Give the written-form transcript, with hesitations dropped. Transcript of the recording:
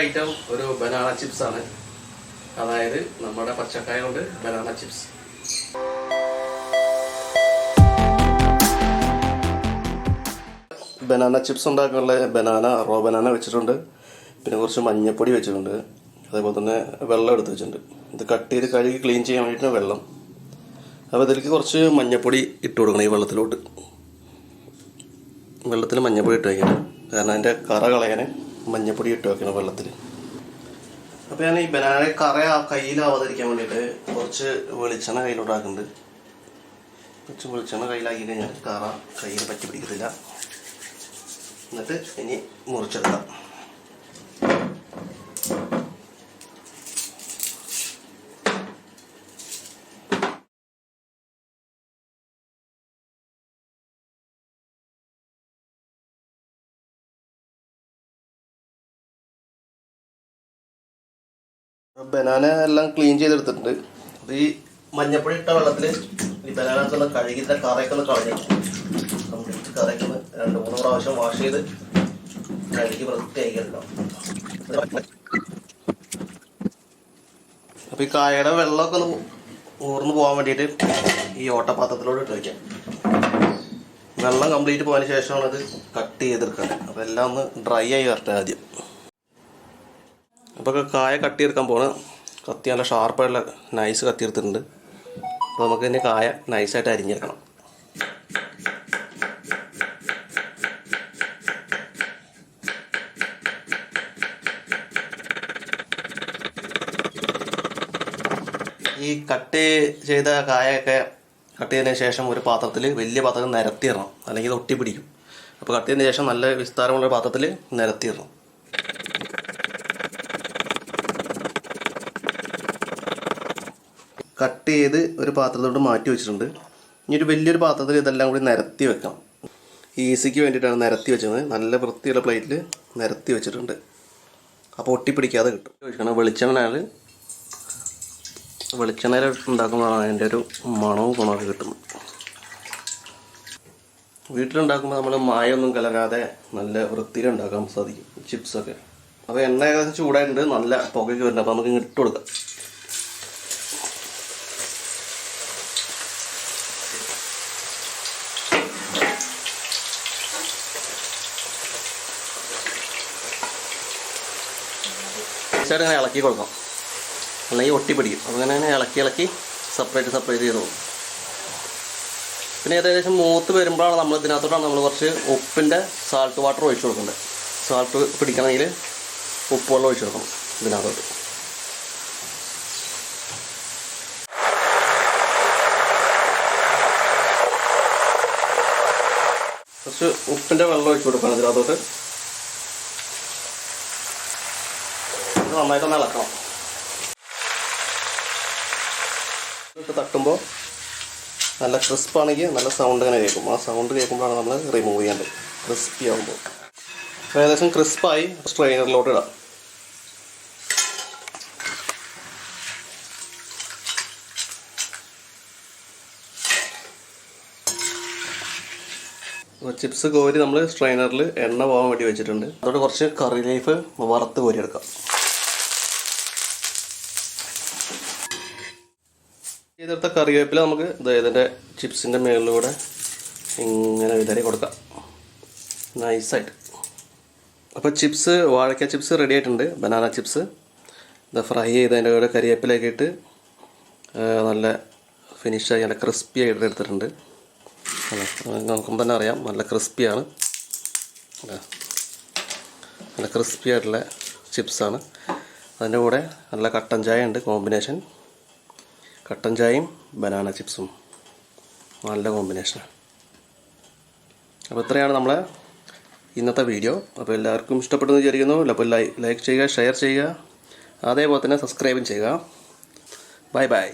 Item ഒരു banana chips ആണ്. അതായത് നമ്മുടെ പച്ചക്കായ കൊണ്ട് ബനാന ചിപ്സ്. ബനാന ചിപ്സ് ഉണ്ടാക്കാനുള്ള റോ ബനാന വെച്ചിട്ടുണ്ട്. പിന്നെ കുറച്ച് മഞ്ഞപ്പൊടി വെച്ചിട്ടുണ്ട്. അതേപോലെ തന്നെ വെള്ളം എടുത്ത് വെച്ചിട്ടുണ്ട്. ഇത് കട്ട് ചെയ്ത് കഴുകി ക്ലീൻ ചെയ്യാൻ വേണ്ടിയിട്ട് വെള്ളം. അപ്പോൾ ഇതിലേക്ക് കുറച്ച് മഞ്ഞപ്പൊടി ഇട്ട് കൊടുക്കണം. ഈ വെള്ളത്തിൽ മഞ്ഞപ്പൊടി ഇട്ട് വയ്ക്കണം. കാരണം അതിൻ്റെ കറ കളയാൻ മഞ്ഞപ്പൊടി ഇട്ട് വയ്ക്കണം വെള്ളത്തിൽ. അപ്പോൾ ഞാൻ ഈ ബനാന കറ കയ്യിലാവാതിരിക്കാൻ വേണ്ടിയിട്ട് കുറച്ച് വെളിച്ചെണ്ണ കയ്യിലോട്ടാക്കുന്നുണ്ട്. കുറച്ച് വെളിച്ചെണ്ണ കയ്യിലാക്കി കഴിഞ്ഞാൽ കറ കയ്യിൽ പറ്റി പിടിക്കത്തില്ല. എന്നിട്ട് ഇനി മുറിച്ചെടുക്കാം. ബനാന എല്ലാം ക്ലീൻ ചെയ്തെടുത്തിട്ടുണ്ട്. അത് ഈ മഞ്ഞപ്പൊടി ഇട്ട വെള്ളത്തിൽ ഈ ബനാനൊക്കെ ഒന്ന് കഴുകിയിട്ട് കറയൊക്കെ ഒന്ന് കളഞ്ഞു. കംപ്ലീറ്റ് കറയൊക്കെ ഒന്ന് 2-3 പ്രാവശ്യം വാഷ് ചെയ്ത് കഴുകി വൃത്തിയാക്കി എടുക്കാം. അപ്പോൾ ഈ കായയുടെ വെള്ളമൊക്കെ ഒന്ന് ഊർന്ന് പോകാൻ വേണ്ടിയിട്ട് ഈ ഓട്ടപാത്രത്തിലോട്ട് ഇട്ട് വയ്ക്കാം. വെള്ളം കംപ്ലീറ്റ് പോയതിന് ശേഷമാണ് അത് കട്ട് ചെയ്തെടുക്കാൻ. അപ്പോൾ എല്ലാം ഒന്ന് ഡ്രൈ ആയി വരട്ടെ ആദ്യം. അപ്പോൾ കായ കട്ട് ചെയ്തെടുക്കാൻ പോകണം. കത്തി നല്ല ഷാർപ്പായിട്ടുള്ള നൈസ് കത്തി എടുത്തിട്ടുണ്ട്. അപ്പോൾ നമുക്ക് ഇനി കായ നൈസായിട്ട് അരിഞ്ഞെടുക്കണം. ഈ കട്ട് ചെയ്ത കായൊക്കെ കട്ട് ചെയ്തതിന് ശേഷം ഒരു പാത്രത്തിൽ, വലിയ പാത്രത്തിൽ നിരത്തിയിടണം, അല്ലെങ്കിൽ ഇത് ഒട്ടിപ്പിടിക്കും. അപ്പോൾ കട്ട് ചെയ്തതിന് ശേഷം നല്ല വിസ്താരമുള്ള പാത്രത്തിൽ നിരത്തിയിടണം. കട്ട് ചെയ്ത് ഒരു പാത്രത്തോട്ട് മാറ്റി വെച്ചിട്ടുണ്ട്. ഇനി ഒരു വലിയൊരു പാത്രത്തിൽ ഇതെല്ലാം കൂടി നിരത്തി വെക്കാം. ഈസിക്ക് വേണ്ടിയിട്ടാണ് നിരത്തി വെച്ചത്. നല്ല വൃത്തിയുള്ള പ്ലേറ്റിൽ നിരത്തി വെച്ചിട്ടുണ്ട്. അപ്പോൾ ഒട്ടിപ്പിടിക്കാതെ കിട്ടും. ഒഴിക്കണം. വെളിച്ചെണ്ണയിൽ ഉണ്ടാക്കുമ്പോഴാണ് അതിൻ്റെ ഒരു മണവും ഗുണമൊക്കെ കിട്ടുന്നത്. വീട്ടിലുണ്ടാക്കുമ്പോൾ നമ്മൾ മായൊന്നും കലരാതെ നല്ല വൃത്തിയിൽ ഉണ്ടാക്കാൻ സാധിക്കും ചിപ്സൊക്കെ. അപ്പോൾ എണ്ണ ഏകദേശം ചൂടായിട്ടുണ്ട്. നല്ല പുകയ്ക്ക് വരുന്നുണ്ട്. അപ്പോൾ നമുക്ക് ഇട്ട് കൊടുക്കാം. ഇങ്ങനെ ഇളക്കി കൊടുക്കാം, അല്ലെങ്കിൽ ഒട്ടിപ്പിടിക്കും. അപ്പോൾ അങ്ങനെ ഇളക്കി സെപ്പറേറ്റ് ചെയ്ത് പോകും. പിന്നെ ഏകദേശം മൂത്ത് വരുമ്പോഴാണ് നമ്മൾ ഇതിനകത്തോട്ടാണ് നമ്മൾ കുറച്ച് ഉപ്പിൻ്റെ സാൾട്ട് വാട്ടർ ഒഴിച്ച് കൊടുക്കേണ്ടത്. സാൾട്ട് പിടിക്കണമെങ്കിൽ ഉപ്പുവെള്ളം ഒഴിച്ച് കൊടുക്കണം ഇതിനകത്തോട്ട്. കുറച്ച് ഉപ്പിൻ്റെ വെള്ളം ഒഴിച്ച് കൊടുക്കണം ഇതിനകത്തോട്ട്. നന്നായിട്ടൊന്ന് ഇളക്കണം. ഇട്ട് തട്ടുമ്പോൾ നല്ല ക്രിസ്പാണെങ്കിൽ നല്ല സൗണ്ട് ഇങ്ങനെ കേൾക്കും. ആ സൗണ്ട് കേൾക്കുമ്പോഴാണ് നമ്മൾ റിമൂവ് ചെയ്യേണ്ടത്. ക്രിസ്പി ആകുമ്പോൾ ഏകദേശം ക്രിസ്പായി സ്ട്രെയിനറിലോട്ട് ഇടാം. ചിപ്സ് കോരി നമ്മൾ സ്ട്രെയിനറിൽ എണ്ണ പോകാൻ വേണ്ടി വെച്ചിട്ടുണ്ട്. അതോടെ കുറച്ച് കറി ലീഫ് വറുത്ത് കോരിയെടുക്കാം. ചെയ്തെടുത്ത കറിവേപ്പില നമുക്ക് ഇതിൻ്റെ ചിപ്സിൻ്റെ മുകളിലൂടെ ഇങ്ങനെ വിതറി കൊടുക്കാം നൈസായിട്ട്. അപ്പോൾ വാഴക്ക ചിപ്സ് റെഡി ആയിട്ടുണ്ട്. ബനാന ചിപ്സ് ഇത് ഫ്രൈ ചെയ്ത് അതിൻ്റെ കൂടെ കറിവേപ്പിലൊക്കെ ഇട്ട് നല്ല ഫിനിഷായി നല്ല ക്രിസ്പി ആയിട്ട് എടുത്തിട്ടുണ്ട്. നോക്കുമ്പോൾ തന്നെ അറിയാം നല്ല ക്രിസ്പിയാണ്. നല്ല ക്രിസ്പി ആയിട്ടുള്ള ചിപ്സാണ്. അതിൻ്റെ കൂടെ നല്ല കട്ടൻ ചായ ഉണ്ട് കോമ്പിനേഷൻ. കട്ടൻ ചായയും ബനാന ചിപ്സും നല്ല കോമ്പിനേഷനാണ്. അപ്പോൾ ഇത്രയാണ് നമ്മളെ ഇന്നത്തെ വീഡിയോ. അപ്പോൾ എല്ലാവർക്കും ഇഷ്ടപ്പെട്ടെന്ന് വിചാരിക്കുന്നു. അപ്പോൾ ലൈക്ക് ചെയ്യുക, ഷെയർ ചെയ്യുക, അതേപോലെ തന്നെ സബ്സ്ക്രൈബും ചെയ്യുക. Bye bye.